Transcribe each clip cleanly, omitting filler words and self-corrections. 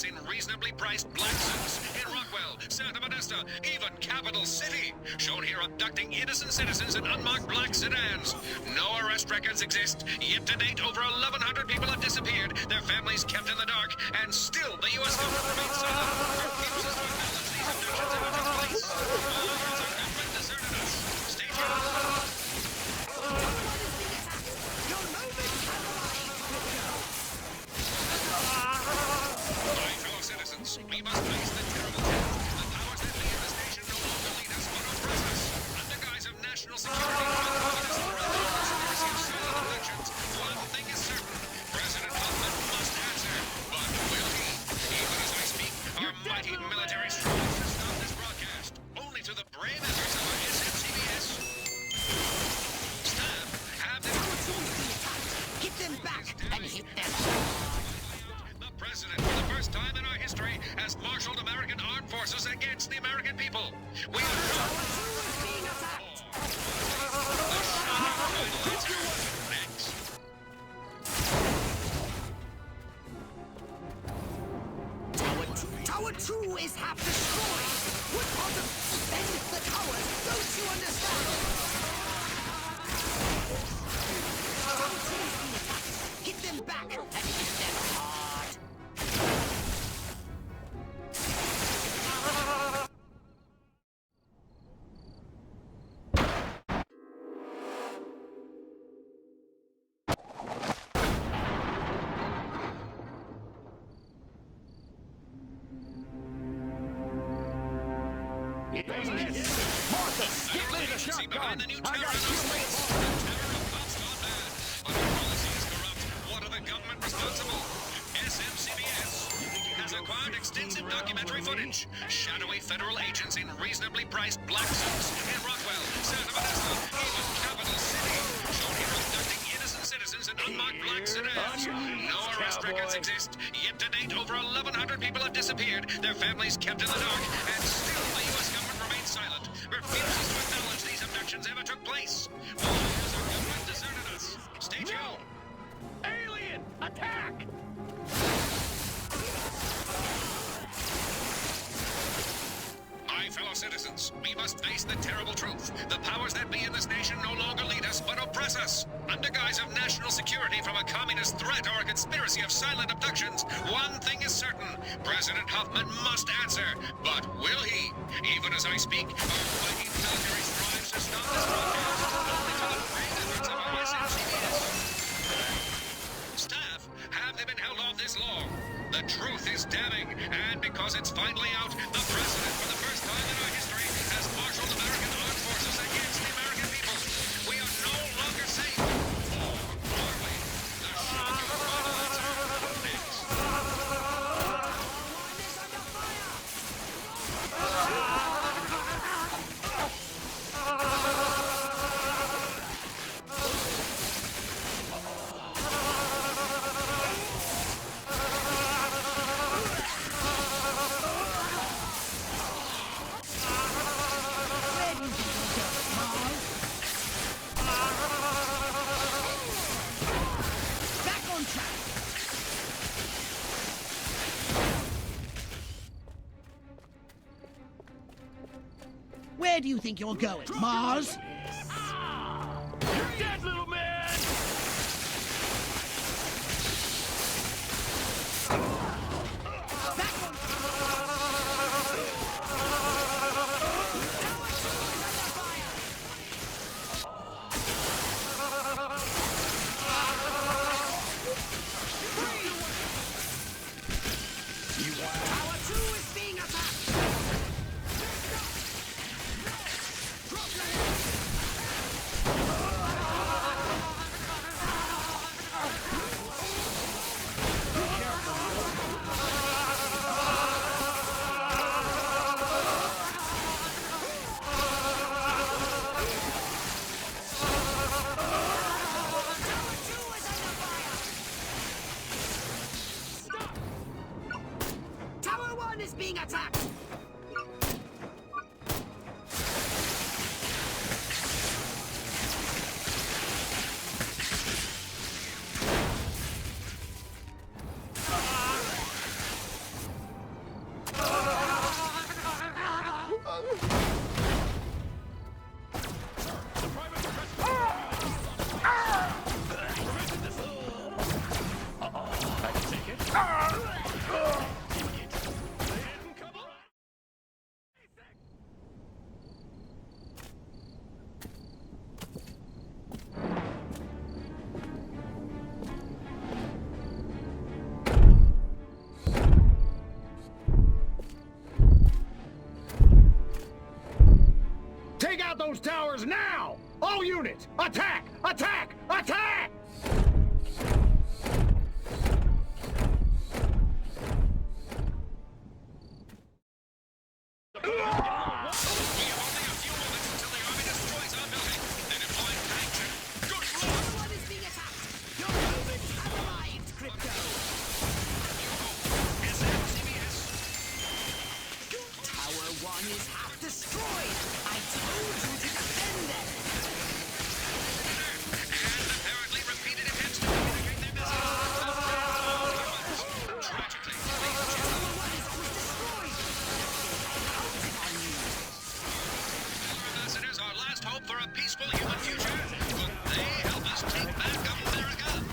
agents in reasonably priced black suits in Rockwell, Santa Modesto, even Capital City. Shown here abducting innocent citizens in unmarked black sedans. No arrest records exist. Yet to date, over 1,100 people have disappeared, their families kept in the dark, and still the U.S. government remains silent. Refuses to acknowledge these abductions ever took place. All levels of government deserted us. Stay tuned. Citizens, we must face the terrible truth. The powers that be in this nation no longer lead us, but oppress us. Under guise of national security, conspiracy of silent elections. One thing is certain: President Hoffman must answer. But will he? Even as I speak, our mighty military strives to stop this broadcast. Only to the brave efforts of our SMCBS staff have them. Get them back and hit them. The President, for the first time in our history, has marshaled American armed forces against the American people. We are being attacked. Next. Tower 2 is half destroyed. What part of defend the towers? Don't you understand? Tower 2 is being attacked. Hit them back and hit them hard. Get ready to shot behind the new terror in our streets. The terror of cops gone bad. But our policy is corrupt. What are the government responsible? SMCBS has acquired extensive documentary footage. Shadowy federal agents in reasonably priced black suits in Rockwell, Santa Modesto, even Capital City. Shown here abducting innocent citizens in unmarked black sedans. No arrest records exist. Yet to date, over 1,100 people have disappeared, their families kept in the dark, and still the U.S. government remains silent, refuses to acknowledge these abductions ever took place. Why has our government deserted us? Stay tuned. Alien! Attack! My fellow citizens, we must face the terrible truth. The powers that be in this nation no longer lead us, but oppress us. Under guise of national security from a communist threat or a conspiracy of silent abductions, one thing is certain: President Hoffman must answer. But will he? Even as I speak, our mighty military strives to stop this broadcast, only to the brave efforts of our SMCBS staff. Have they been held off this long? The truth is damning, and because it's finally out, the President, for the first time in our history, has marshaled American armed forces against the American people. We are no longer safe. Or are we? The shock of final answer next. Back on track. Where do you think you're going, Mars? You're dead, little man! Back on Tower 2 is being attacked. Drop your head. out those towers now! All units, attack! Attack! Attack! We have only a few moments until the army destroys our building. They're deploying tanks and... Good lord! Everyone is being attacked! Your moments have arrived, Crypto! SMCBS. Tower 1 is half destroyed! I told you to defend them! And apparently repeated attempts to communicate their message. Tragically, ladies and gentlemen, Tower 1 is almost destroyed! ambassadors, our last hope for a peaceful human future. Could they help us take back America?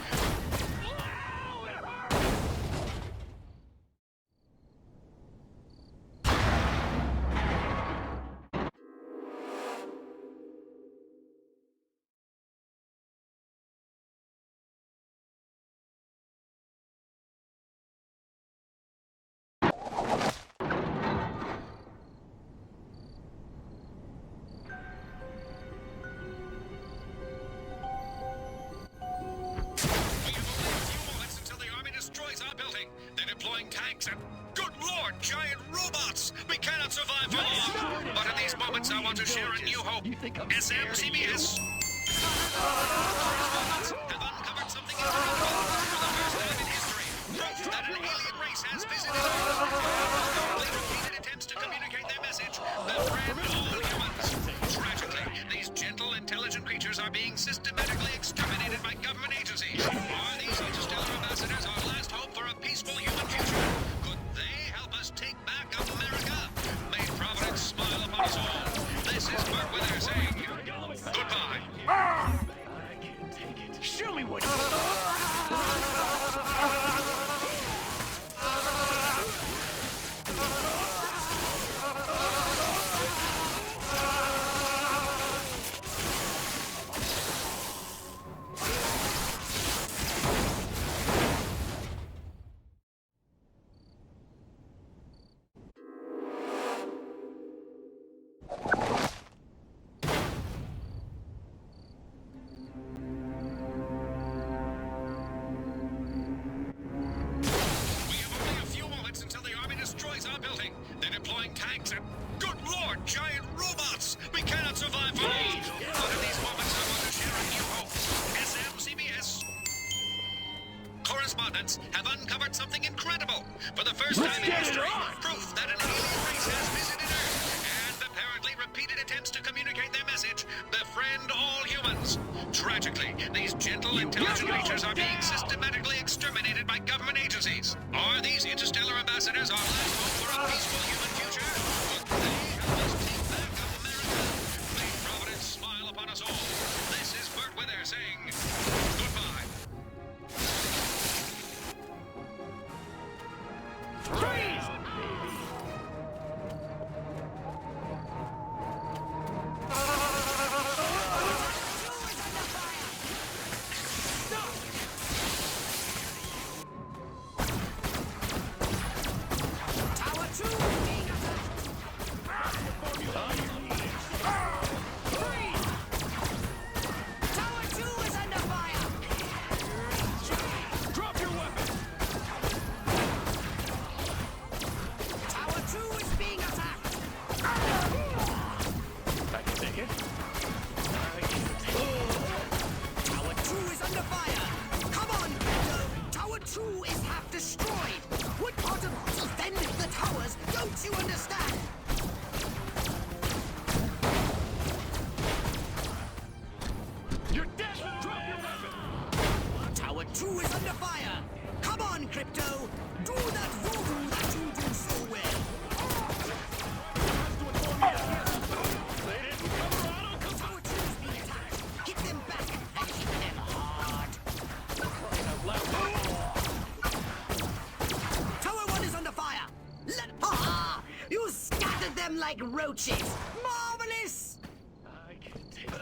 We have only a few moments until the army destroys our building. They're deploying tanks and... Good lord, giant robots! We cannot survive for long! But at these moments, I want to share a new hope. SMCBS have uncovered something incredible for the first time in history. Proof that an alien race has visited Earth. They repeated attempts to communicate their message. Befriend all humans. Tragically, these gentle, intelligent creatures are being systematically exterminated by government agencies. Are these interstellar ambassadors our last hope for a peaceful human future? Could they help us take back America? May Providence smile upon us all. This is Bert Wither saying goodbye. I can't take it. Show me what We have only a few moments until the army destroys our building. They're deploying tanks and... Good lord, giant robots! We cannot survive for long! But in these moments, I want to share a new hope. SMCBS correspondents have uncovered something incredible. For the first time in get it history, on! proof that an alien race has visited Earth. And apparently repeated attempts to communicate their message. Befriend all humans. Tragically, these gentle, intelligent creatures are being systematically exterminated by government agencies. Are these interstellar ambassadors our last hope for a peaceful human future? Could they help us take back America? May Providence smile upon us all. This is Bert Wither saying goodbye. freeze! Tower 2 is being attacked! Freeze! Tower 2 is under fire! Drop your weapon! Tower 2 is being attacked! I can take it. I can take it. Tower 2 is under fire! Come on, Crypto! Tower 2 is half destroyed! What part of defend the towers don't you understand? You're dead! Drop your weapon! Tower 2 is under fire! Come on, Crypto! Do that voodoo that you do so well! They didn't cover auto. Tower 2 is being attacked! Hit them back and hit them hard! Tower 1 is under fire! Ah! You scattered them like roaches! Marvelous! I can take it.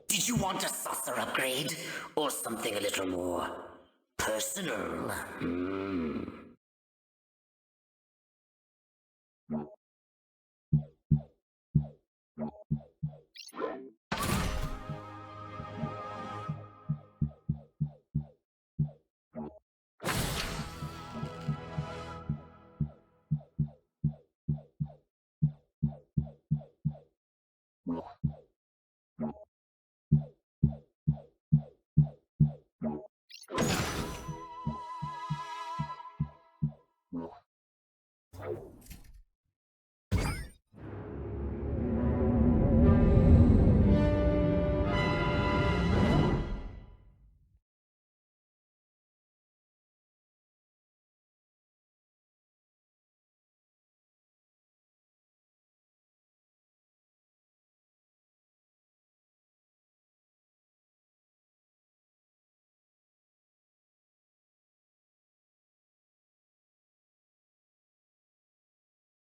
Did you want a saucer upgrade? Or something a little more personal?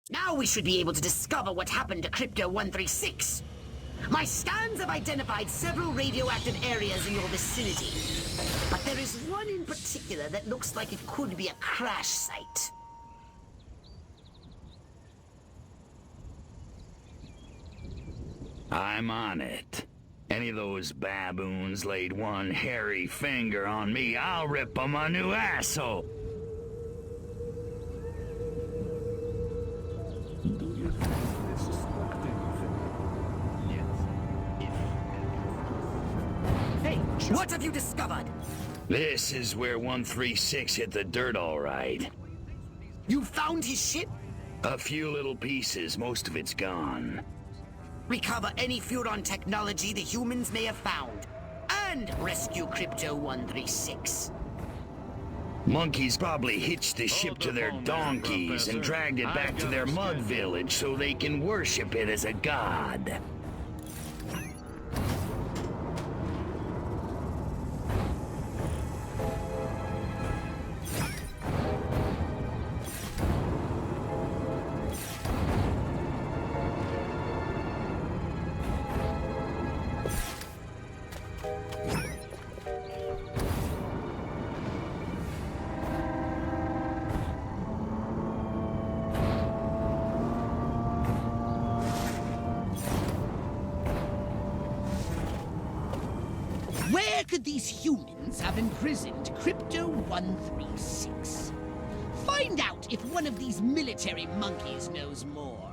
Now we should be able to discover what happened to Crypto-136. My scans have identified several radioactive areas in your vicinity. But there is one in particular that looks like it could be a crash site. I'm on it. Any of those baboons laid one hairy finger on me, I'll rip 'em a new asshole. Hey, what have you discovered? This is where 136 hit the dirt all right. You found his ship? A few little pieces, most of it's gone. Recover any Furon technology the humans may have found. And rescue Crypto-136. Monkeys probably hitched the ship to their donkeys and dragged it back to their mud village so they can worship it as a god. Where could these humans have imprisoned Crypto-136? Find out if one of these military monkeys knows more.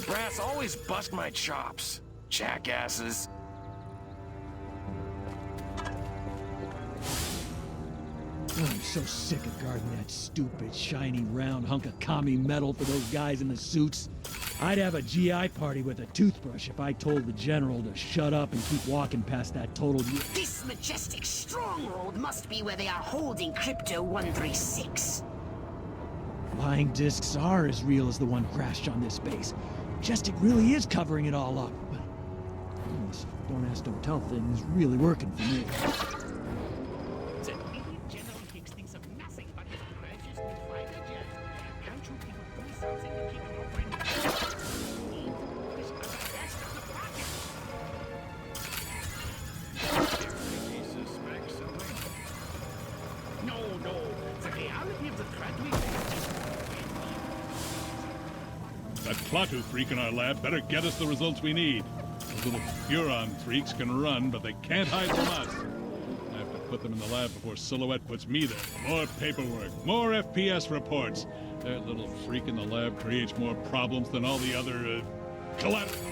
Brass always bust my chops, jackasses. I'm so sick of guarding that stupid, shiny, round hunk of commie metal for those guys in the suits. I'd have a GI party with a toothbrush if I told the General to shut up and keep walking past that total... This majestic stronghold must be where they are holding Crypto-136. Flying discs are as real as the one crashed on this base. Majestic really is covering it all up. But this don't ask, don't tell thing is really working for me. General Hicks thinks of nothing but his precious new fighter jet. Can't you people do something to keep your friend He suspects something. No, the reality of the threat we That Klaatu freak in our lab better get us the results we need. Those little Huron freaks can run, but they can't hide from us. I have to put them in the lab before Silhouette puts me there. More paperwork, more FPS reports. That little freak in the lab creates more problems than all the other, collateral.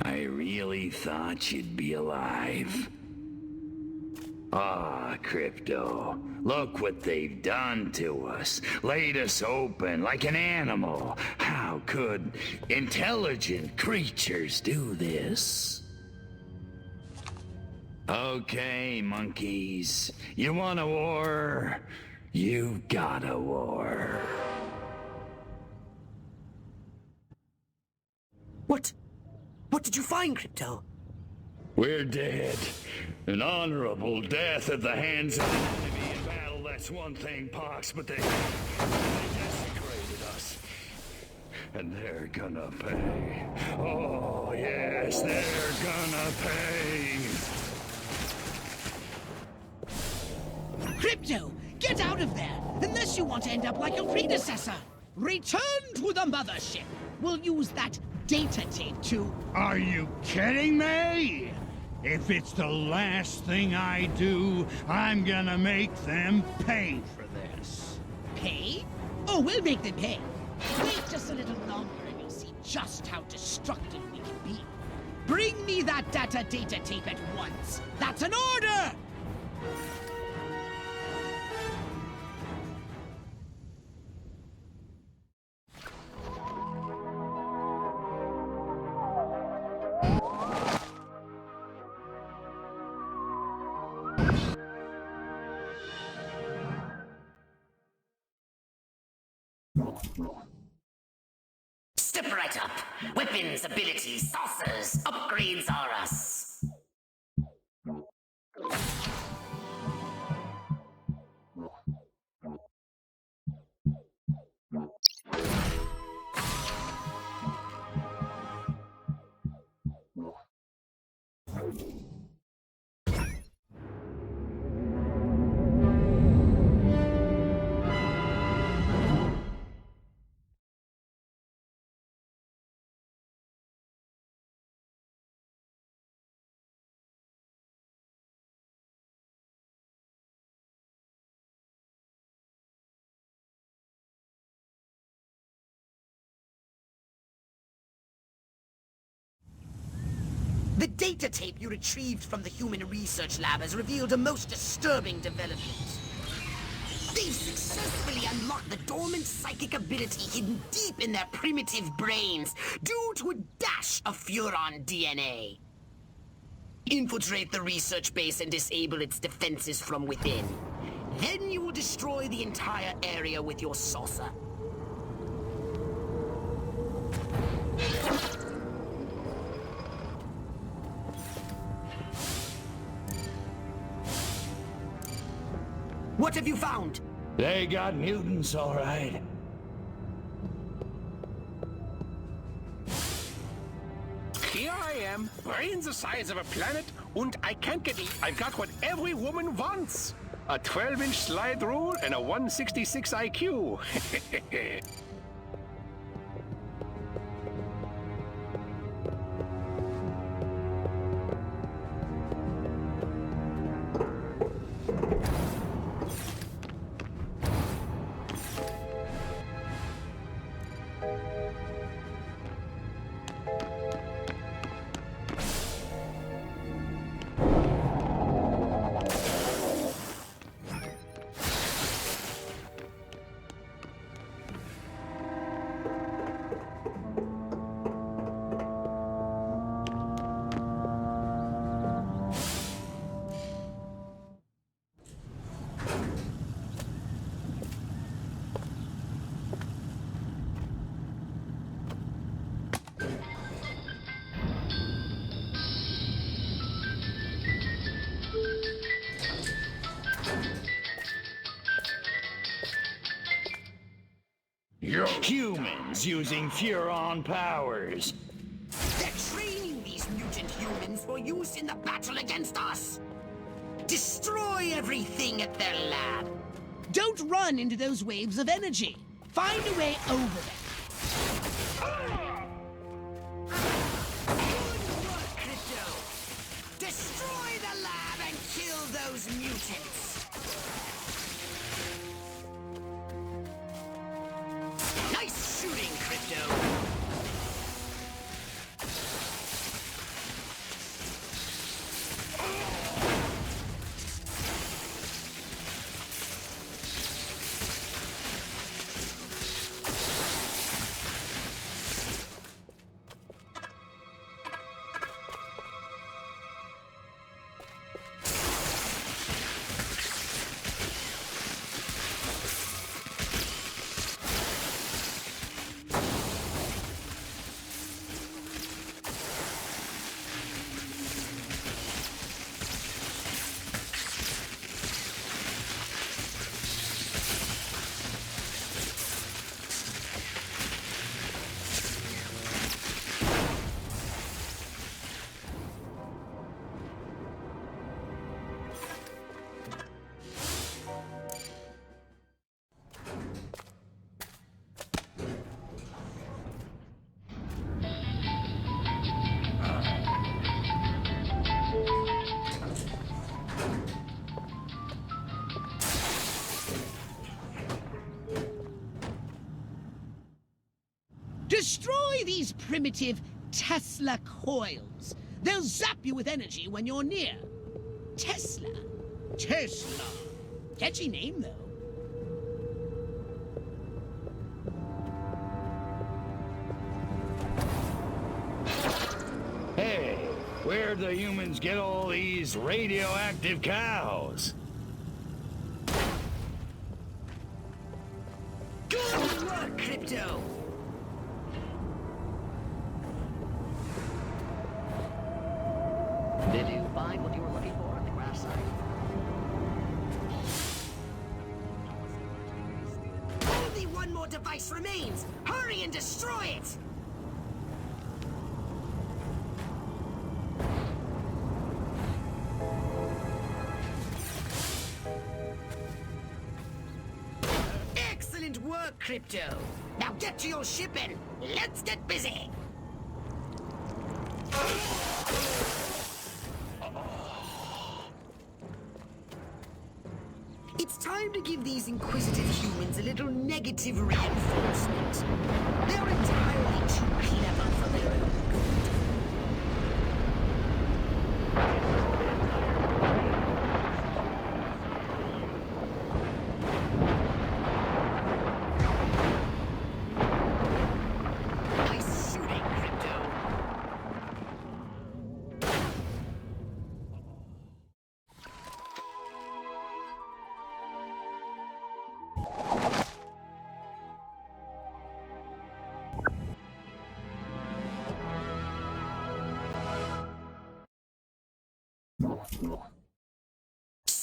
I really thought you'd be alive. Ah, Crypto. Look what they've done to us. Laid us open like an animal. How could intelligent creatures do this? Okay, monkeys. You want a war? You got a war. What did you find, Crypto? We're dead. An honorable death at the hands of an enemy in battle, that's one thing, Pox, but they desecrated us. And they're gonna pay. Oh, yes, they're gonna pay. Crypto, get out of there, unless you want to end up like your predecessor. Return to the mothership. We'll use that data tape to... Are you kidding me? If it's the last thing I do, I'm gonna make them pay for this. Pay? Oh, we'll make them pay. Wait just a little longer and you'll see just how destructive we can be. Bring me that data tape at once. That's an order! Step right up. Weapons, abilities, saucers, upgrades are us. The data tape you retrieved from the Human Research Lab has revealed a most disturbing development. They've successfully unlocked the dormant psychic ability hidden deep in their primitive brains due to a dash of Furon DNA. Infiltrate the research base and disable its defenses from within. Then you will destroy the entire area with your saucer. What have you found? They got mutants, all right. Here I am, brains the size of a planet, and I can't get it. I've got what every woman wants. A 12-inch slide rule and a 166 IQ. Humans using Furon powers. They're training these mutant humans for use in the battle against us. Destroy everything at their lab. Don't run into those waves of energy. Find a way over them. Good work, Crypto. Destroy the lab and kill those mutants. Nice shooting, Crypto. Destroy these primitive Tesla coils. They'll zap you with energy when you're near. Tesla. Tesla. Catchy name, though. Hey, where'd the humans get all these radioactive cows? Good work, Crypto. Did you find what you were looking for at the crash site? Only one more device remains! Hurry and destroy it! Excellent work, Crypto! Now get to your ship and let's get busy! It's time to give these inquisitive humans a little negative reinforcement. They're entirely too clever for their own good.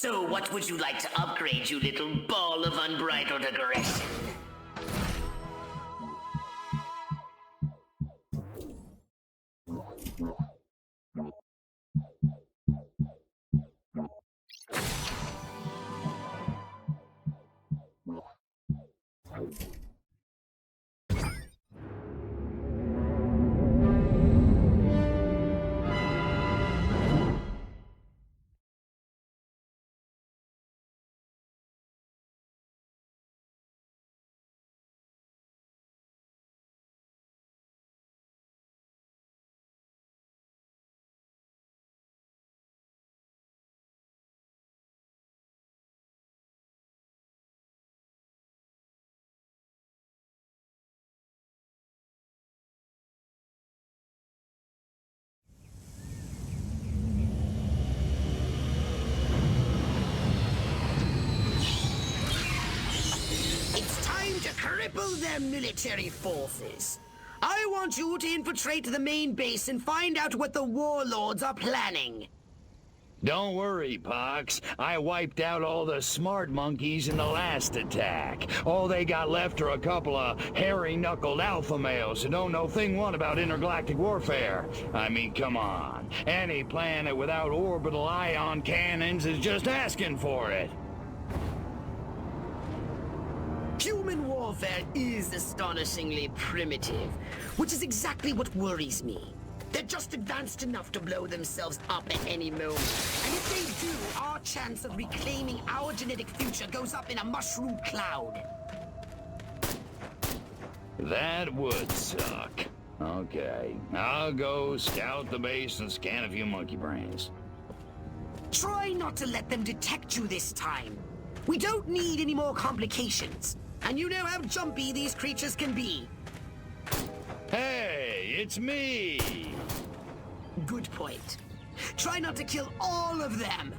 So what would you like to upgrade, you little ball of unbridled aggression? To cripple their military forces. I want you to infiltrate the main base and find out what the warlords are planning. Don't worry, Pox. I wiped out all the smart monkeys in the last attack. All they got left are a couple of hairy-knuckled alpha males who don't know thing one about intergalactic warfare. I mean, come on. Any planet without orbital ion cannons is just asking for it. Human warfare is astonishingly primitive, which is exactly what worries me. They're just advanced enough to blow themselves up at any moment. And if they do, our chance of reclaiming our genetic future goes up in a mushroom cloud. That would suck. Okay, I'll go scout the base and scan a few monkey brains. Try not to let them detect you this time. We don't need any more complications. And you know how jumpy these creatures can be. Hey, it's me! Good point. Try not to kill all of them.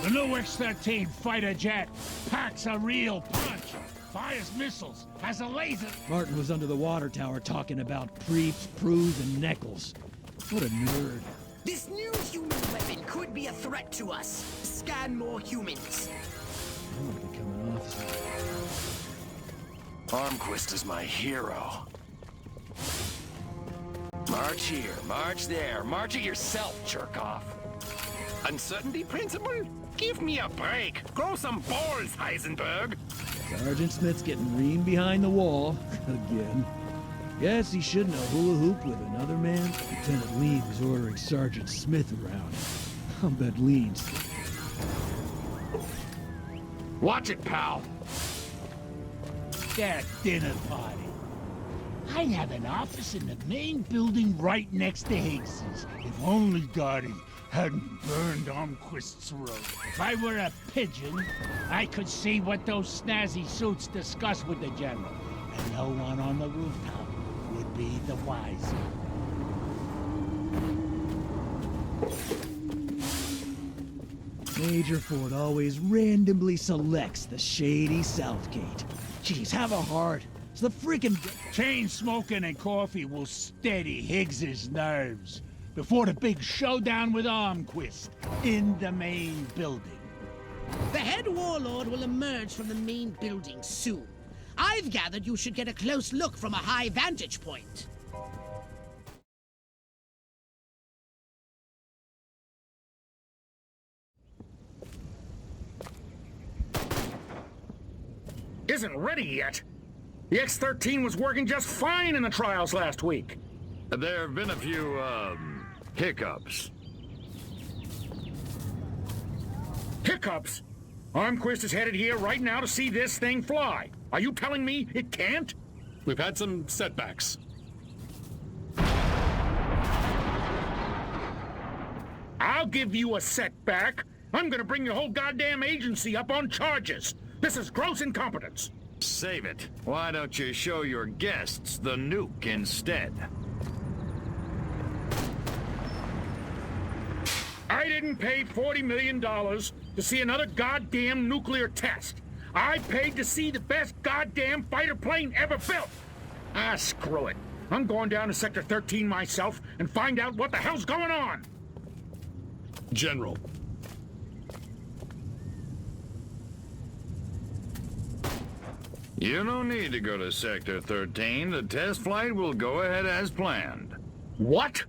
The new X-13 fighter jet packs a real punch, fires missiles, has a laser. Martin was under the water tower talking about Preeps, Prus, and Neckles. What a nerd. This new human weapon could be a threat to us. Scan more humans. I want to become an officer. Armquist is my hero. March here, march there, march it yourself, jerk-off. Uncertainty principle? Give me a break. Grow some balls, Heisenberg. Sergeant Smith's getting reamed behind the wall. Again. Guess he shouldn't have hula hooped with another man. Lieutenant Lean was ordering Sergeant Smith around. I'll bet Lean's... Watch it, pal. That dinner party. I'd have an office in the main building right next to Higgs's. If only Gotti hadn't burned Armquist's road. If I were a pigeon, I could see what those snazzy suits discuss with the general. And no one on the rooftop would be the wiser. Major Ford always randomly selects the shady Southgate. Jeez, have a heart. It's the freaking... Chain smoking and coffee will steady Higgs's nerves before the big showdown with Armquist in the main building. The head warlord will emerge from the main building soon. I've gathered you should get a close look from a high vantage point. Isn't ready yet. The X-13 was working just fine in the trials last week. There have been a few, hiccups. Hiccups? Armquist is headed here right now to see this thing fly. Are you telling me it can't? We've had some setbacks. I'll give you a setback. I'm gonna bring your whole goddamn agency up on charges. This is gross incompetence. Save it. Why don't you show your guests the nuke instead? I didn't pay $40 million to see another goddamn nuclear test. I paid to see the best goddamn fighter plane ever built. Ah, screw it. I'm going down to Sector 13 myself and find out what the hell's going on! General. You don't need to go to Sector 13. The test flight will go ahead as planned. What?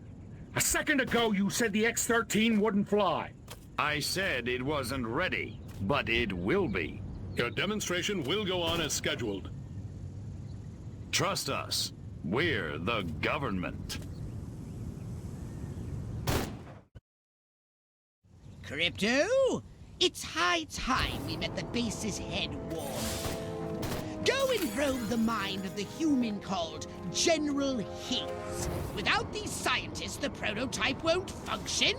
A second ago you said the X-13 wouldn't fly. I said it wasn't ready, but it will be. Your demonstration will go on as scheduled. Trust us. We're the government. Crypto, it's high time we met the base's head warm. Go and probe the mind of the human called General Higgs. Without these scientists, the prototype won't function.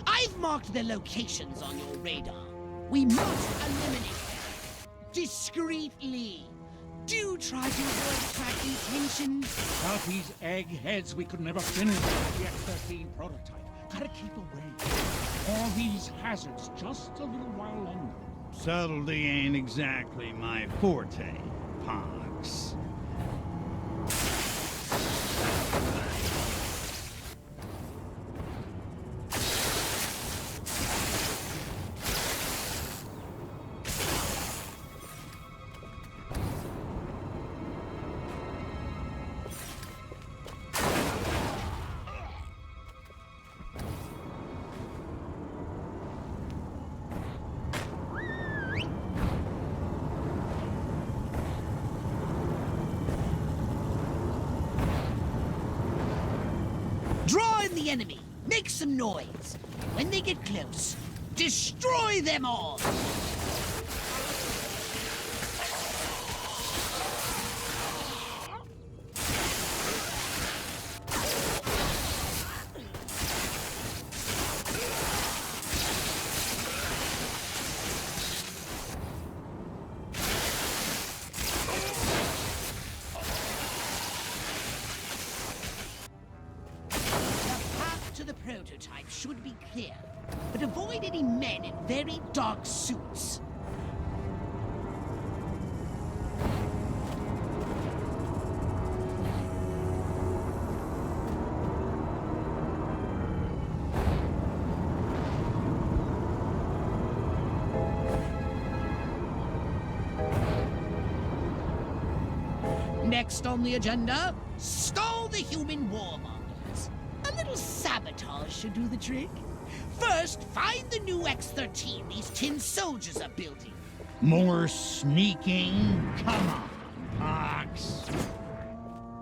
I've marked their locations on your radar. We must eliminate them. Discreetly. Do try to avoid attracting attention. Without these eggheads, we could never finish the X-13 prototype. Gotta keep away. All these hazards just a little while longer. Subtlety ain't exactly my forte, Pox. Draw in the enemy. Make some noise. When they get close, destroy them all. The prototype should be clear, but avoid any men in very dark suits. Next on the agenda, stall the human warmongers. A little sabotage should do the trick. First, find the new X-13 these tin soldiers are building. More sneaking? Come on, Pox.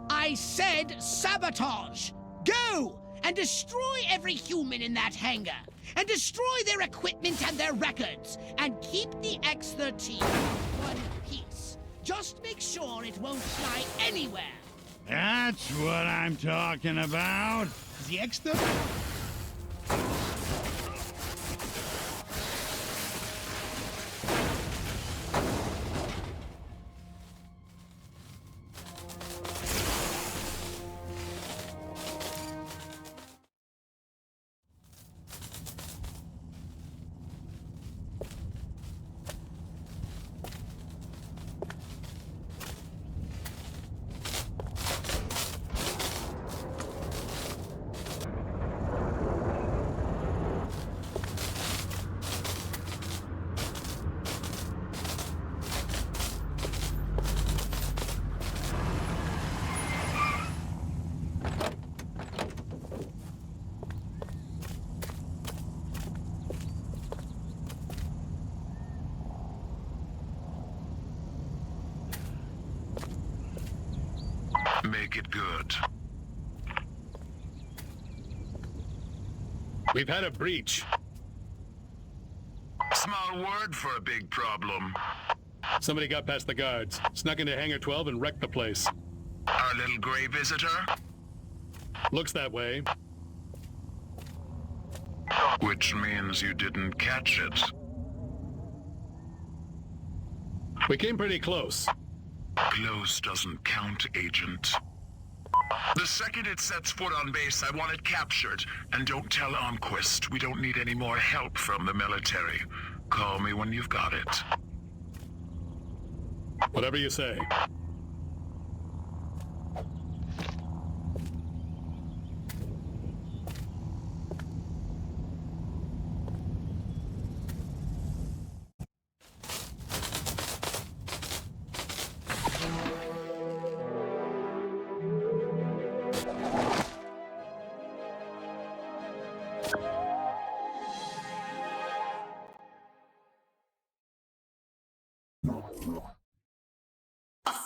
I said sabotage! Go! And destroy every human in that hangar! And destroy their equipment and their records! And keep the X-13 in one piece. Just make sure it won't fly anywhere! That's what I'm talking about. The X-13? Make it good. We've had a breach. Small word for a big problem. Somebody got past the guards, snuck into Hangar 12 and wrecked the place. Our little gray visitor? Looks that way. Which means you didn't catch it. We came pretty close. Close doesn't count, Agent. The second it sets foot on base, I want it captured. And don't tell Armquist. We don't need any more help from the military. Call me when you've got it. Whatever you say. A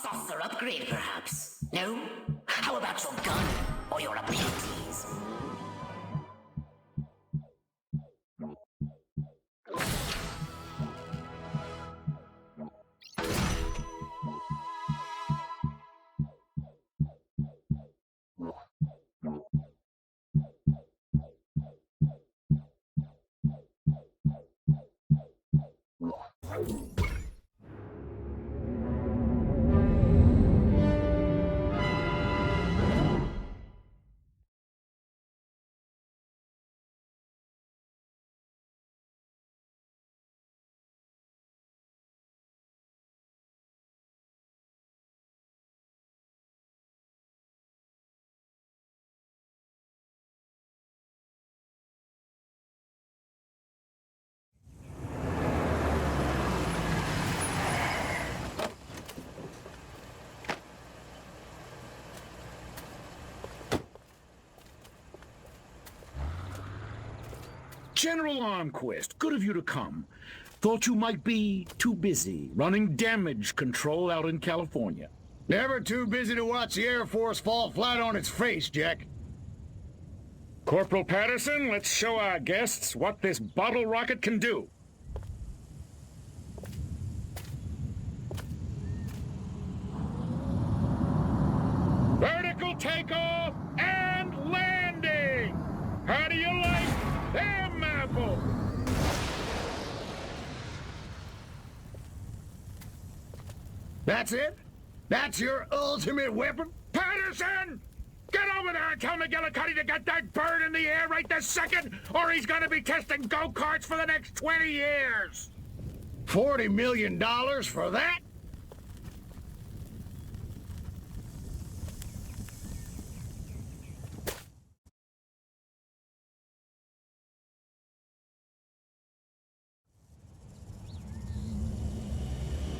saucer upgrade, perhaps? No? How about your gun or your abilities? General Armquist, good of you to come. Thought you might be too busy running damage control out in California. Never too busy to watch the Air Force fall flat on its face, Jack. Corporal Patterson, let's show our guests what this bottle rocket can do. Vertical takeoff and landing! How do you like them apples? That's it? That's your ultimate weapon? Patterson! Get over there and tell McGillicuddy to get that bird in the air right this second, or he's gonna be testing go-karts for the next 20 years! $40 million for that?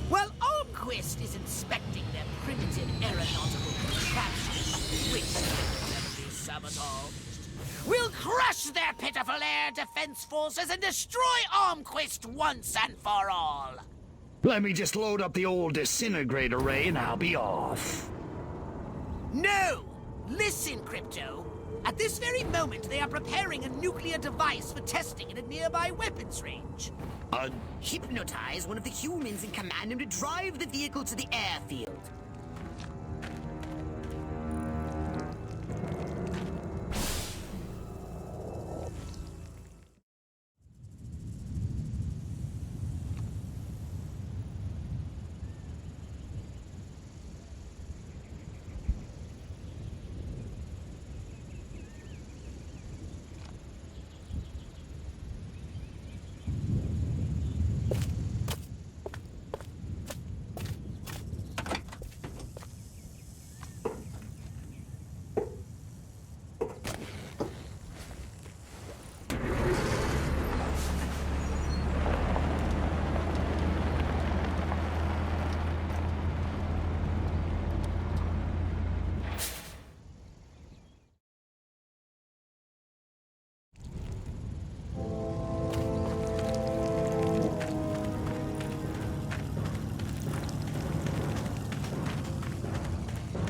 While Armquist is inspecting their primitive aeronautical contraptions, which can be sabotaged, we'll crush their pitiful air defense forces and destroy Armquist once and for all! Let me just load up the old disintegrator ray and I'll be off. No! Listen, Crypto. At this very moment, they are preparing a nuclear device for testing in a nearby weapons range. Hypnotize one of the humans and command him to drive the vehicle to the airfield.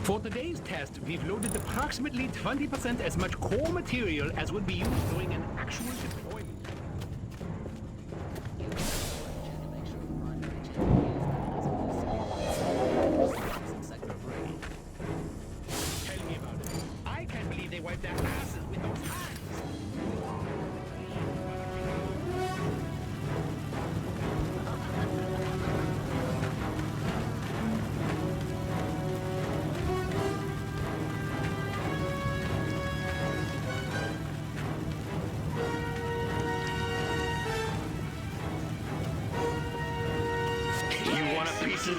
For today's test, we've loaded approximately 20% as much core material as would be used during an actual deployment. Tell me about it. I can't believe they wiped their asses with those hands. You want a piece of...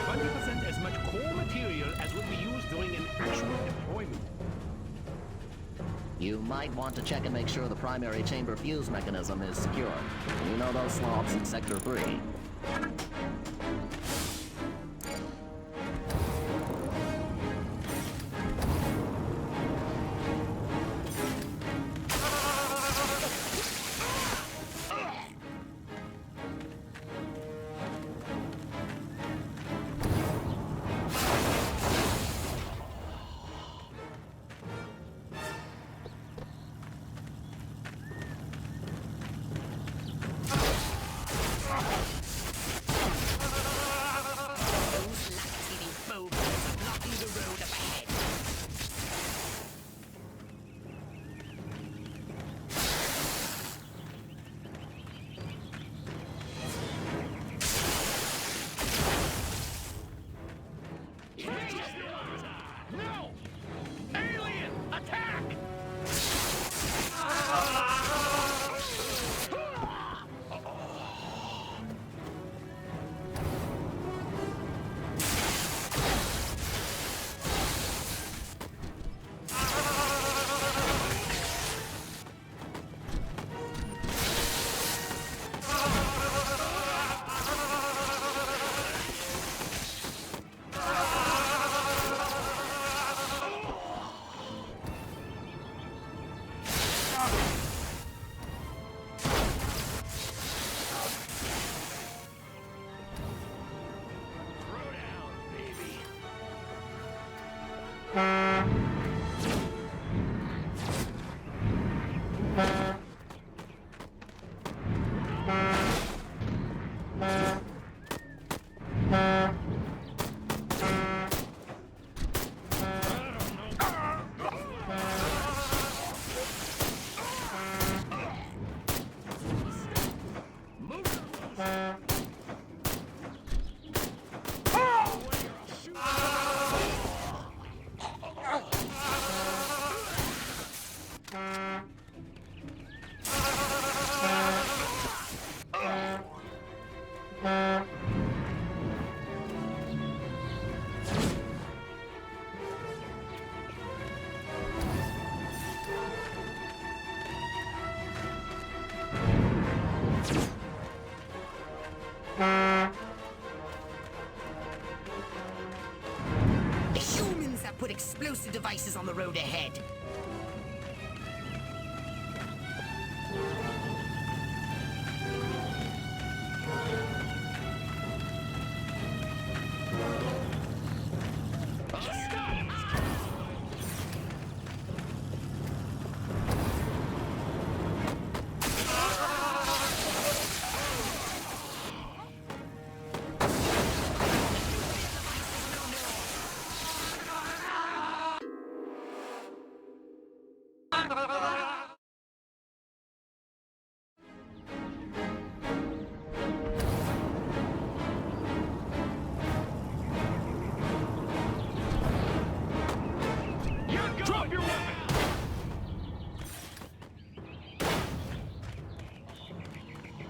20% as much core material as would be used during an actual deployment. You might want to check and make sure the primary chamber fuse mechanism is secure. You know those slopes in Sector 3. No! Alien! Attack! The humans have put explosive devices on the road ahead. Drop your weapon!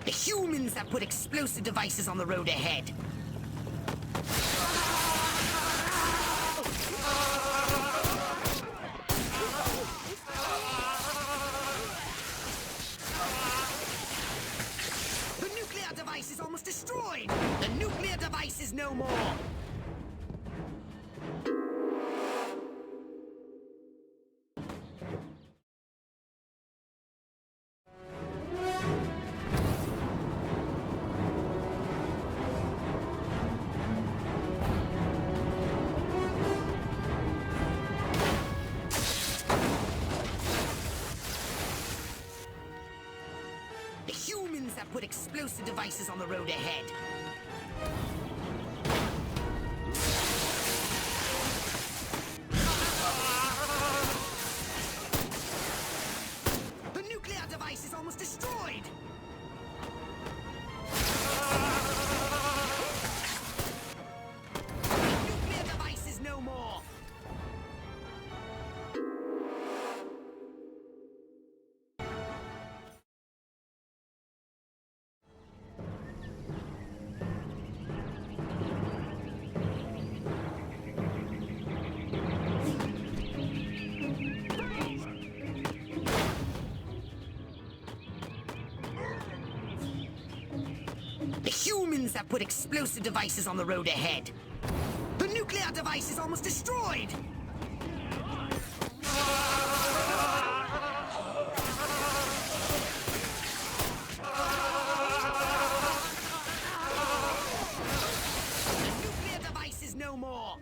The humans have put explosive devices on the road ahead. The nuclear device is almost destroyed! The nuclear device is no more! The humans have put explosive devices on the road ahead. The nuclear device is almost destroyed! The nuclear device is no more! humans have put explosive devices on the road ahead. The nuclear device is almost destroyed! The nuclear device is no more!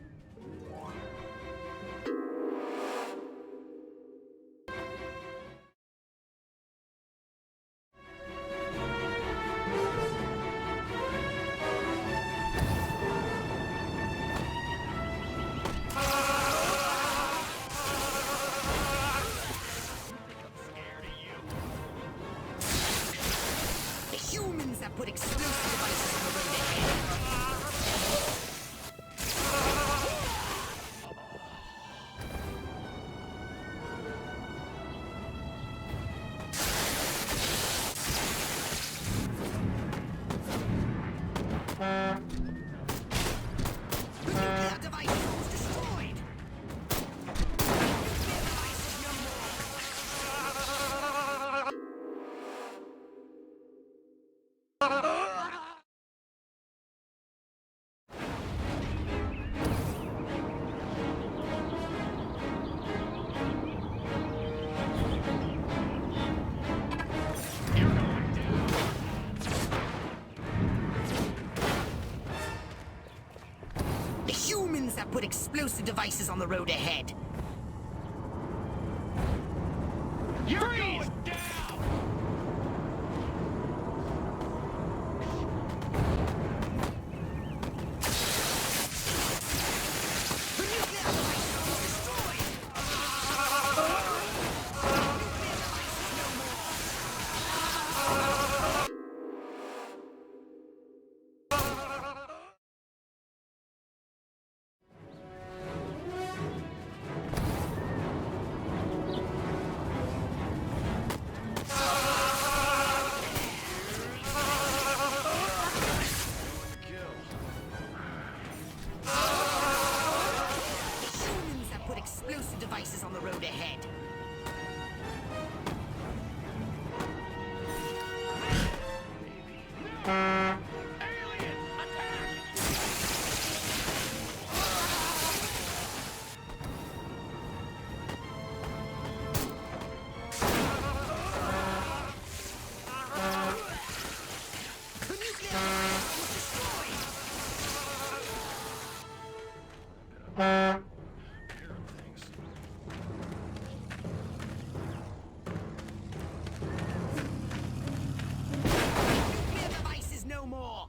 The humans have put explosive devices on the road ahead. The nuclear device is almost destroyed! The nuclear device is no more! The humans have put explosive devices on the road ahead. Freeze! The nuclear device is almost destroyed! The nuclear device is no more! The humans have put explosive devices on the road ahead. The nuclear device is almost destroyed! Nuclear device is no more!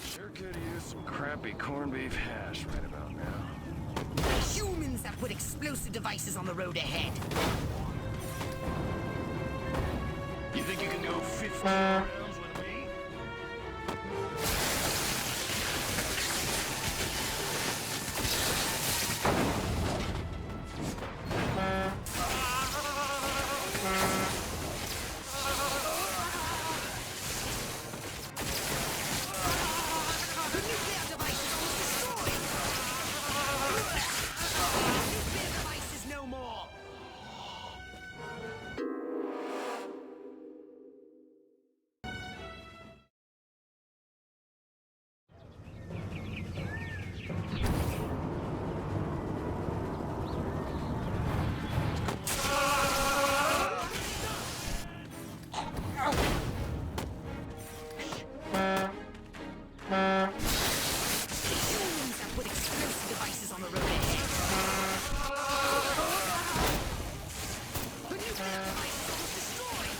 Sure could use some crappy corned beef hash right about now. The humans have put explosive devices on the road ahead. You think you can go 15 rounds with me? The nuclear device is almost destroyed! The nuclear device is no more! The humans have put explosive devices on the road ahead. The nuclear device is almost destroyed!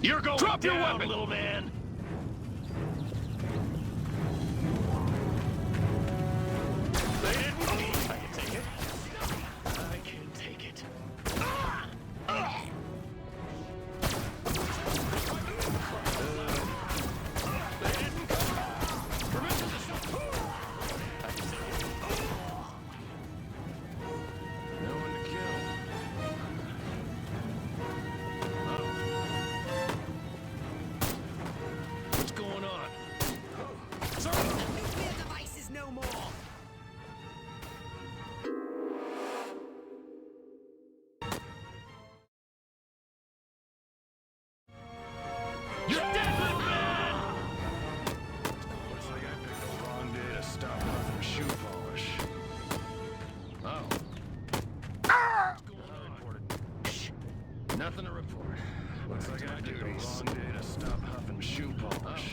You're going Drop your down, weapon. little man. They didn't. I can take it. I can take it. No one to kill. What's going on? The nuclear device is no more. You're dead, little man! Looks like I picked the wrong day to stop off and shoe polish. Oh. What's going on? Shh. Nothing to report. Looks like I picked the wrong day to stop huffing shoe polish.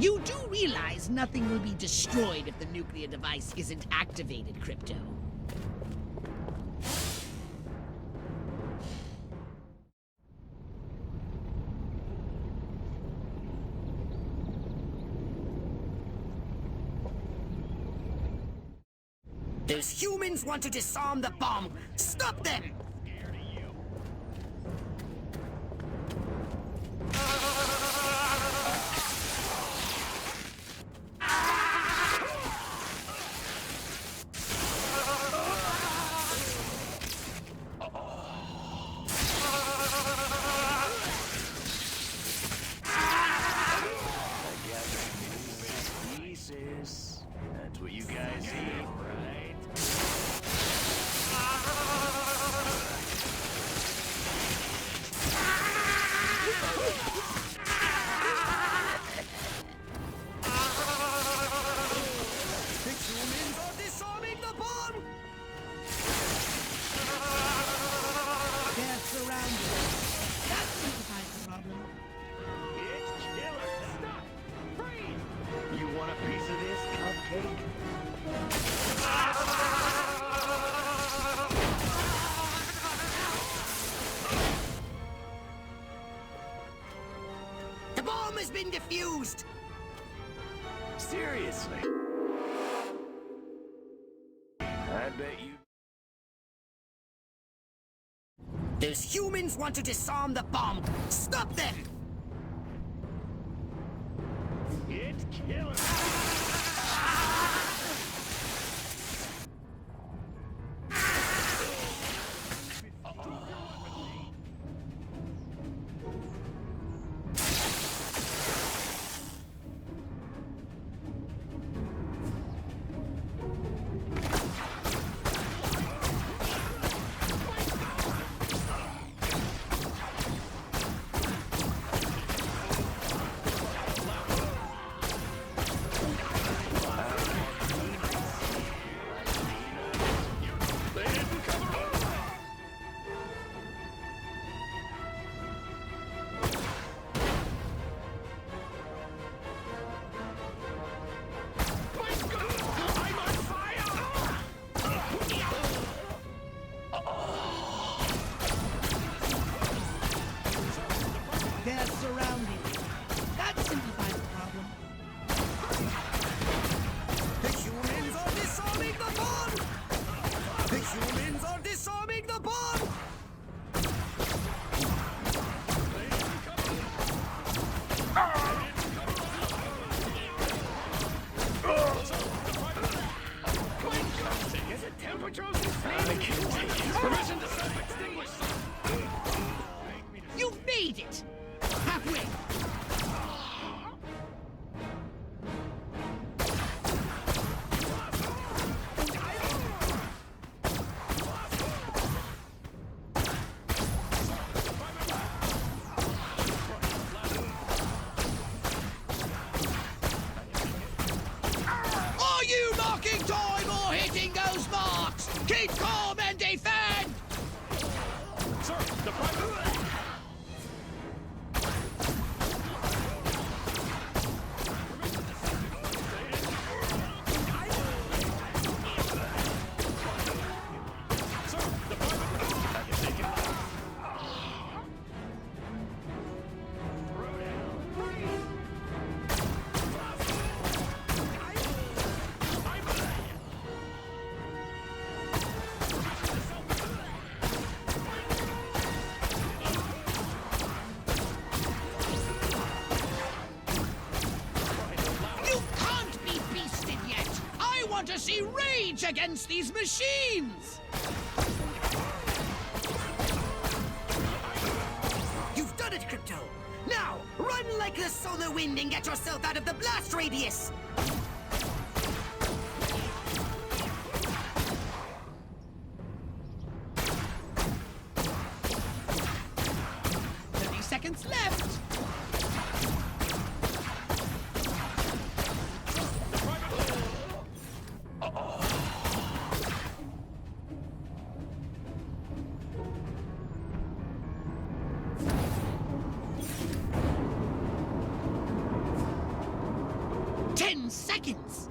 You do realize nothing will be destroyed if the nuclear device isn't activated, Crypto. Those humans want to disarm the bomb. Stop them! Pieces. That's what you guys eat, right? The humans are disarming the bomb! closed! Seriously? I bet you... Those humans want to disarm the bomb! Stop them! It's killer. They're surrounded. That simplifies the problem. The humans are disarming the bomb! The humans are disarming the bomb! Is it temperatures and permission to self-extinguish. You made it! Halfway! Are you marking time or hitting those marks? Keep calm and defend! Sir, the private... You can't be beasted yet! I want to see rage against these machines! You've done it, Crypto! Now, run like the solar wind and get yourself out of the blast radius! Seconds left! Seconds!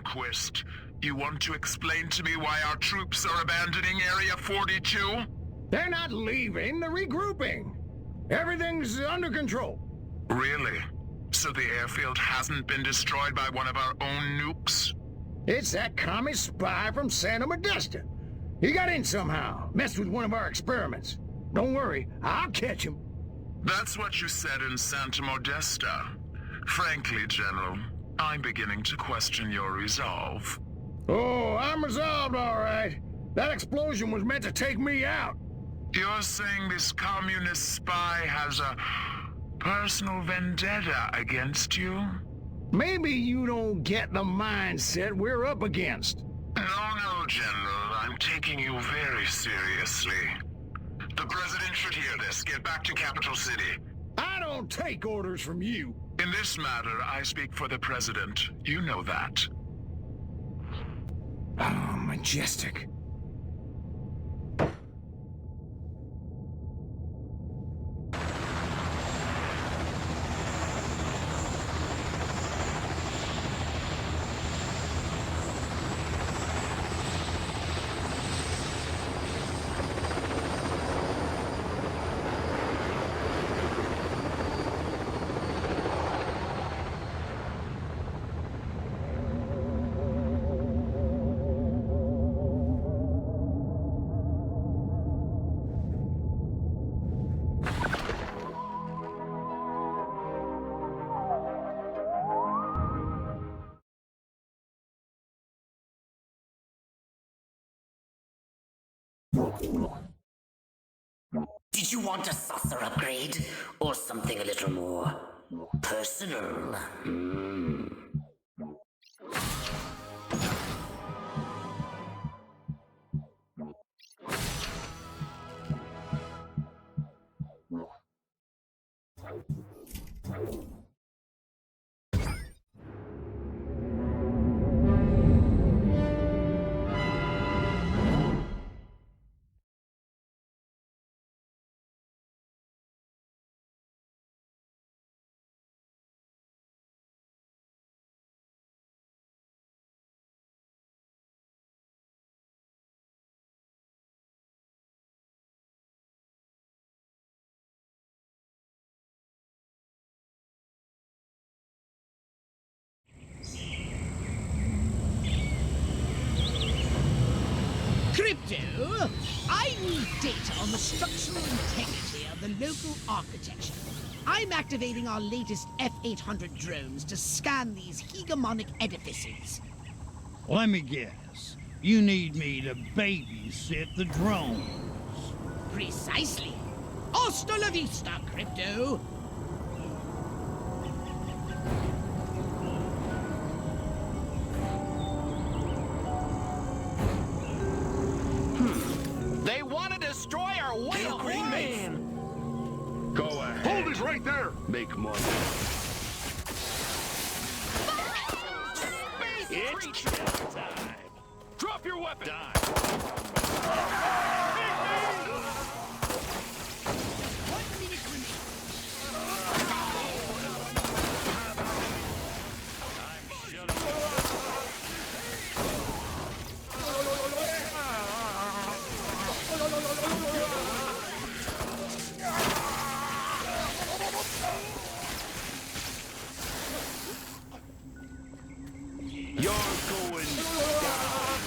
Armquist, you want to explain to me why our troops are abandoning Area 42? They're not leaving, they're regrouping. Everything's under control. Really? So the airfield hasn't been destroyed by one of our own nukes? It's that commie spy from Santa Modesta. He got in somehow, messed with one of our experiments. Don't worry, I'll catch him. That's what you said in Santa Modesta. Frankly, General, I'm beginning to question your resolve. Oh, I'm resolved, all right. That explosion was meant to take me out. You're saying this communist spy has a personal vendetta against you? Maybe you don't get the mindset we're up against. No, General. I'm taking you very seriously. The President should hear this. Get back to Capital City. I don't take orders from you. In this matter, I speak for the President. You know that. Oh, majestic. Did you want a saucer upgrade? Or something a little more personal? Crypto, I need data on the structural integrity of the local architecture. I'm activating our latest F-800 drones to scan these hegemonic edifices. Let me guess. You need me to babysit the drones. Precisely. Hasta la vista, Crypto. They want to destroy our way of life! Go ahead. Hold it right there! Make money. It's time. Drop your weapon! You're going down.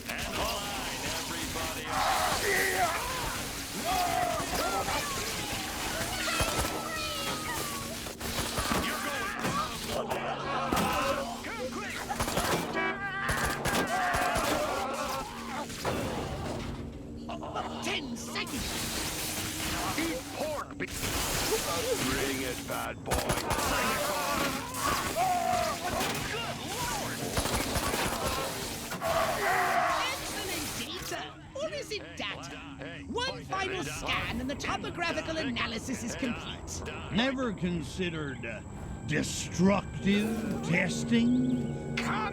And line, everybody. You're going down. Come quick. 10 seconds. Eat pork! Bring it, bad boy. Excellent data. Or is it data? One final scan and the topographical analysis is complete. Never considered destructive testing?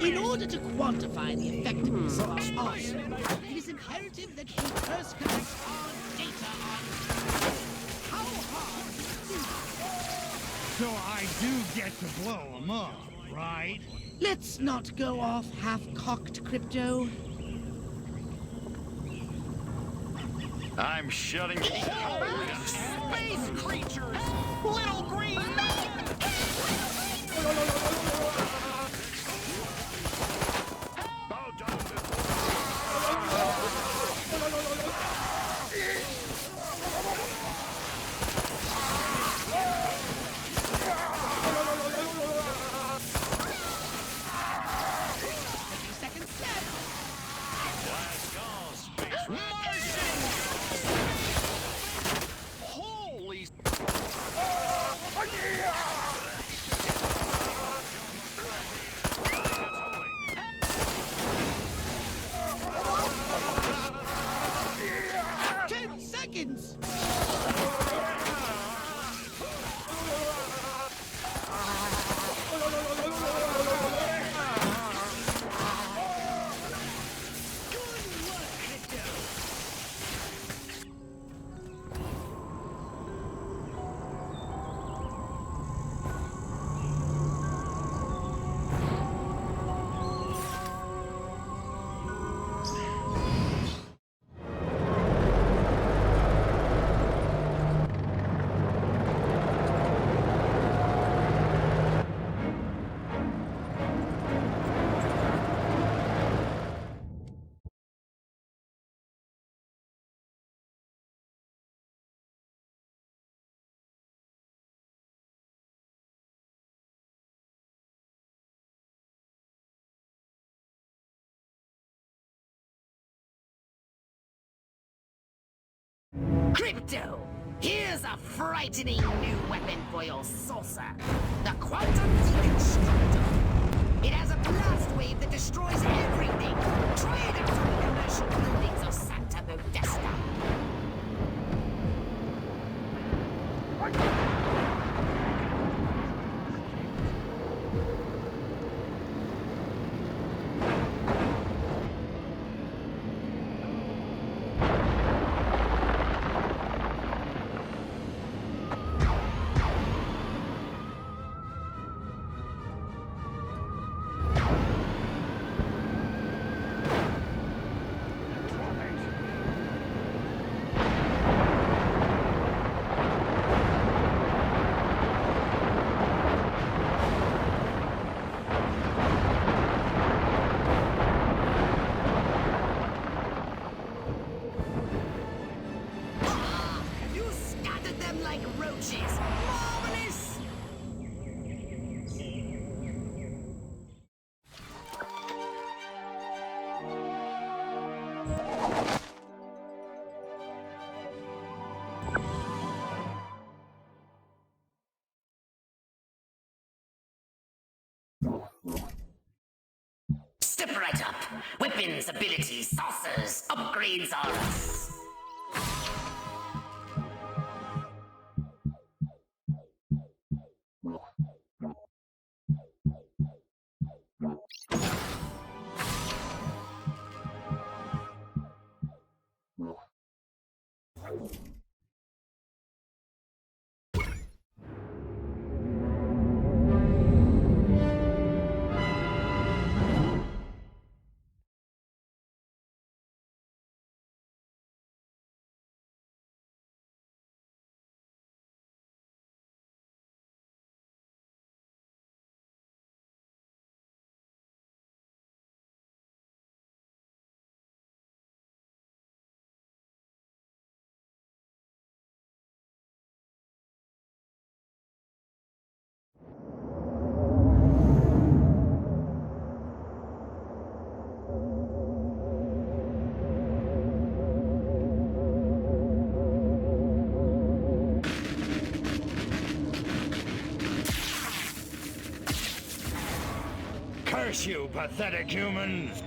In order to quantify the effectiveness of our arsenal, it is imperative that we first collect our data on how hard is So I do get to blow them up, right? Let's not go off half-cocked, Crypto. I'm shutting Space creatures! Little green men! Bow down Holy... 10 seconds! Crypto! Here's a frightening new weapon for your saucer. The Quantum Deconstructor. It has a blast wave that destroys everything. Try it out on the commercial buildings of Santa Modesta. You scattered them like roaches. Marvelous! Step right up. Weapons, abilities, saucers, upgrades are us. Curse you, pathetic humans!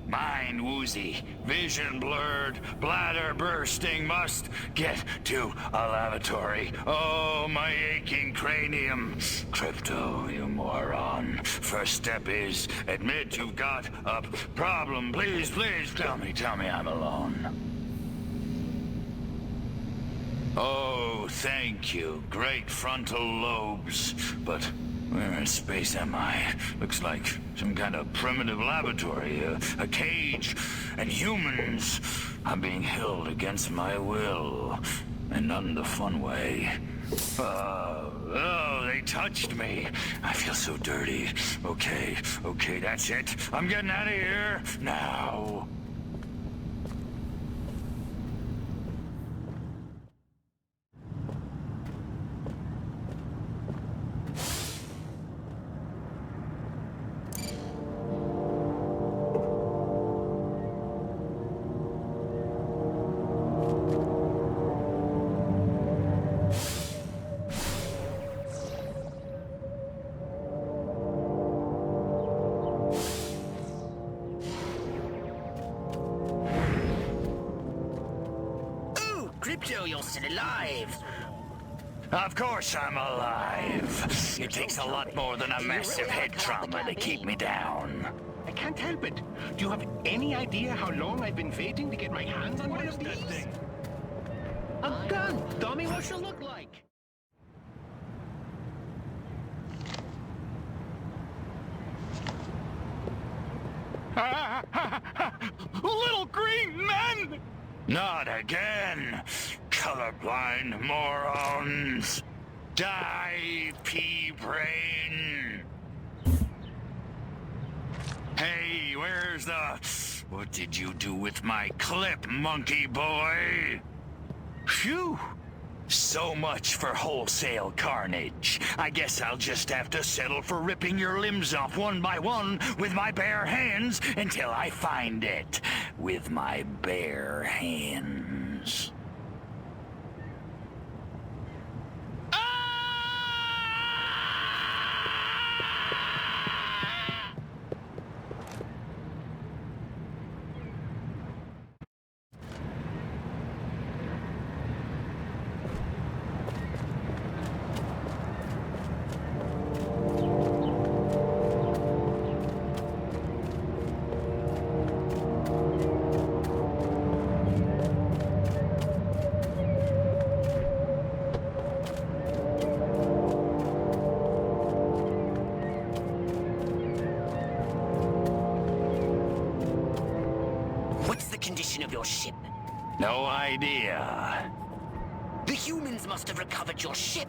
Mind woozy. Vision blurred, bladder bursting, must get to a lavatory. Oh, my aching cranium. Crypto, you moron. First step is admit you've got a problem. Please, please, tell me I'm alone. Oh, thank you. Great frontal lobes. But where in space am I? Looks like some kind of primitive laboratory, a cage. And humans are being held against my will. And not in the fun way. Oh, they touched me. I feel so dirty. Okay, that's it. I'm getting out of here now. Crypto, you're still alive. Of course I'm alive. It takes a lot more than a massive head trauma to keep me down. I can't help it. Do you have any idea how long I've been waiting to get my hands on one of these? Thing? A gun! Dummy, what's it look like? Little green men! Not again! Colorblind morons! Die, pea brain! Hey, where's the... What did you do with my clip, monkey boy? Phew! So much for wholesale carnage. I guess I'll just have to settle for ripping your limbs off one by one with my bare hands until I find it. With my bare hands. Of your ship. No idea. The humans must have recovered your ship.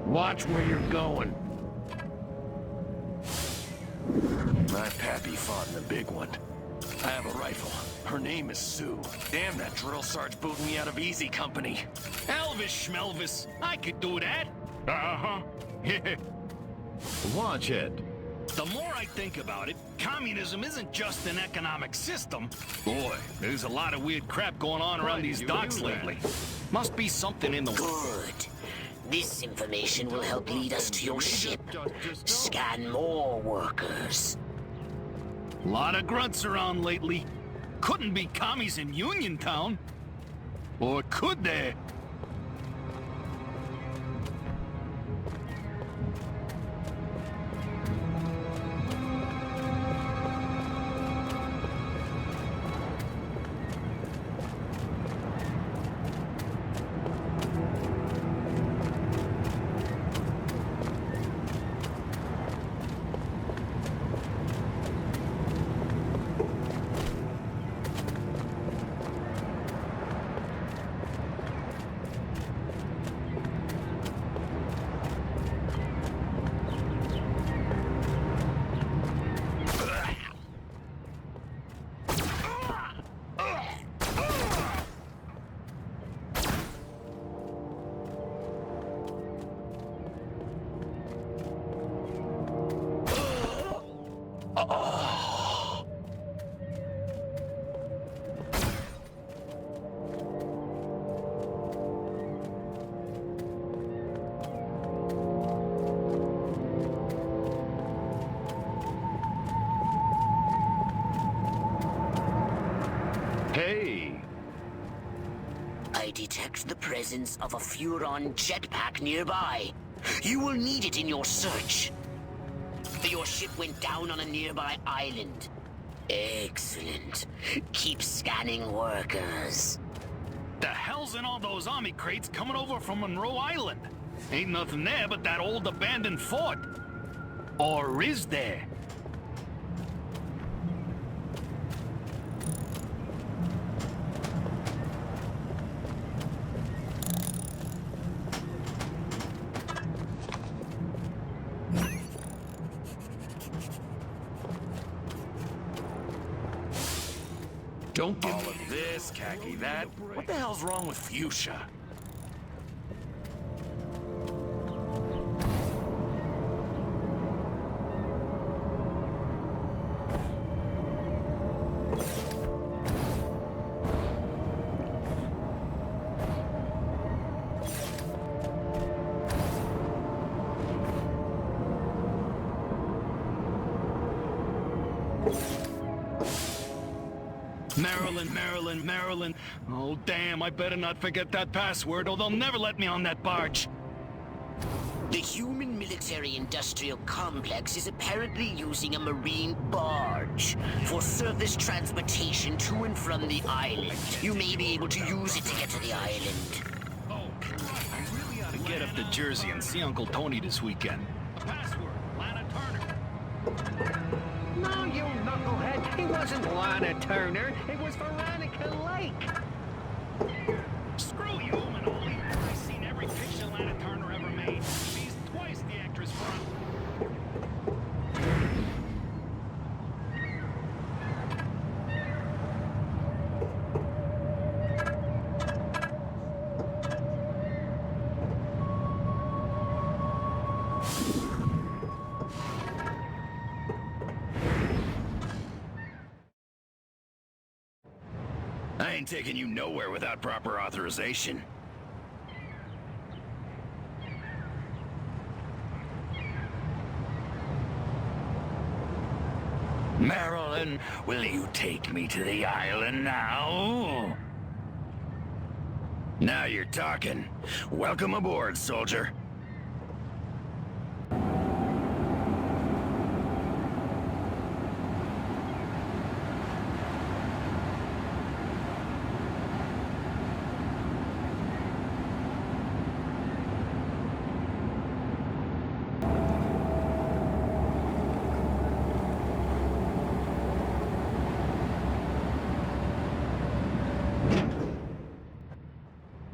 Watch where you're going. My pappy fought in the big one. I have a rifle. Her name is Sue. Damn, that drill sarge booted me out of Easy Company. Elvis Schmelvis, I could do that. Uh-huh. Watch it. The more I think about it, communism isn't just an economic system. Boy, there's a lot of weird crap going on around these docks lately. Must be something in the... Good. This information will help lead us to your ship. Scan more workers. A lot of grunts around lately. Couldn't be commies in Uniontown. Or could they? presence of a Furon jetpack nearby. You will need it in your search. Your ship went down on a nearby island. Excellent. Keep scanning, workers. The hell's in all those army crates coming over from Monroe Island? Ain't nothing there but that old abandoned fort. Or is there? Don't give all of this, Khaki, that. What the hell's wrong with Fuchsia? Maryland. Oh, damn, I better not forget that password, or they'll never let me on that barge. The human military-industrial complex is apparently using a marine barge for surface transportation to and from the island. You may be able to use it to get to the island. Oh, I really ought to get up to Jersey and see Uncle Tony this weekend. Password, Lana Turner. No, you knucklehead. It wasn't Lana Turner. It was Veronica Lake. Screw you, Manoli. I've seen every picture Lana Turner ever made. She's twice the actress front. I ain't taking you nowhere without proper authorization. Marilyn, will you take me to the island now? Now you're talking. Welcome aboard, soldier.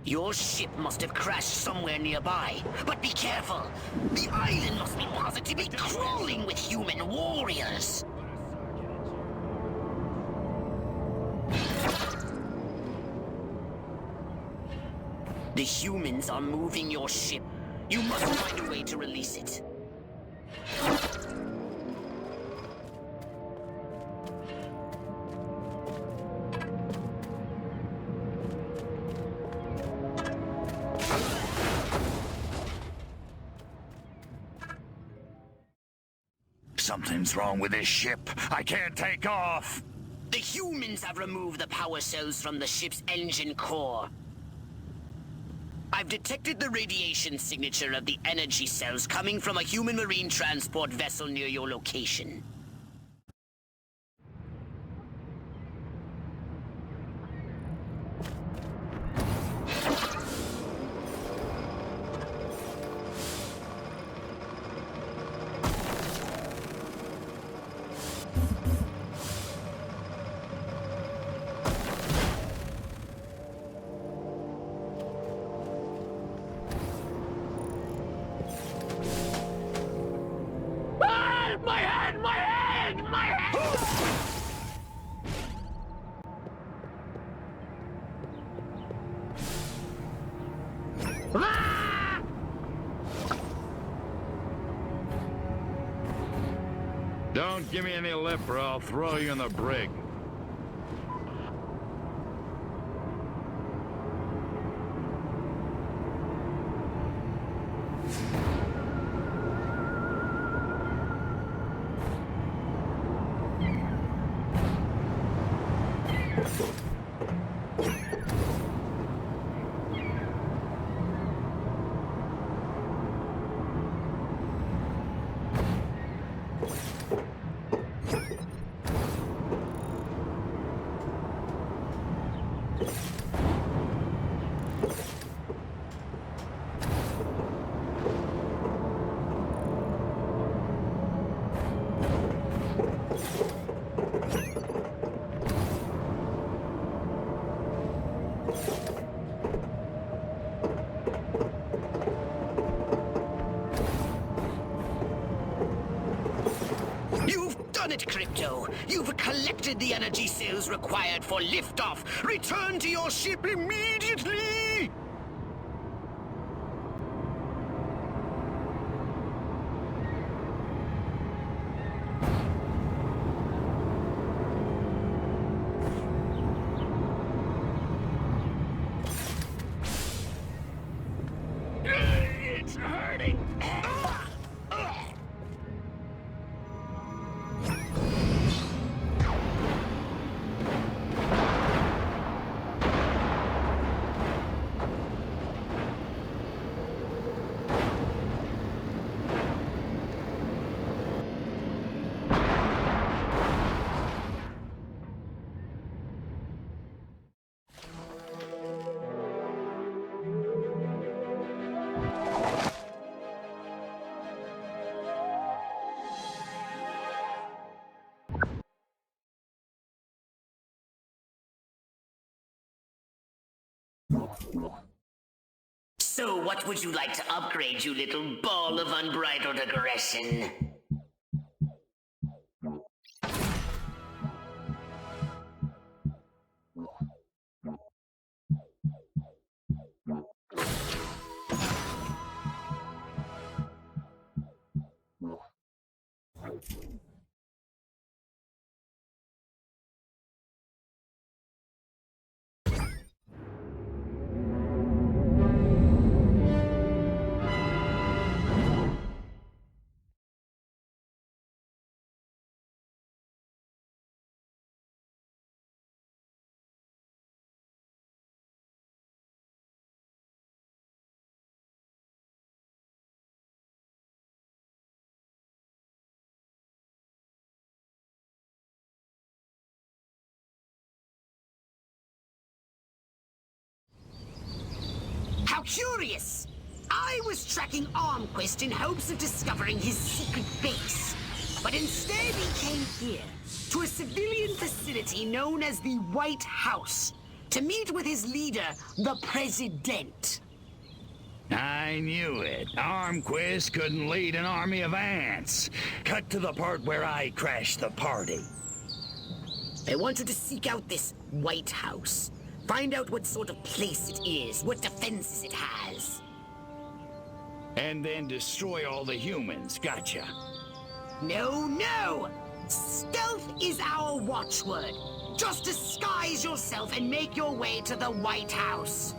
Your ship must have crashed somewhere nearby. But be careful! The island must be positively crawling with human warriors! The humans are moving your ship. You must find a way to release it. Something's wrong with this ship. I can't take off. The humans have removed the power cells from the ship's engine core. I've detected the radiation signature of the energy cells coming from a human marine transport vessel near your location. Don't give me any lip or I'll throw you in the brig. done it, Crypto. You've collected the energy cells required for liftoff. Return to your ship immediately! It's hurting. So what would you like to upgrade, you little ball of unbridled aggression? How curious! I was tracking Armquist in hopes of discovering his secret base. But instead he came here, to a civilian facility known as the White House, to meet with his leader, the President. I knew it. Armquist couldn't lead an army of ants. Cut to the part where I crashed the party. I wanted to seek out this White House. Find out what sort of place it is, what defenses it has. And then destroy all the humans, gotcha. No, no! Stealth is our watchword. Just disguise yourself and make your way to the White House.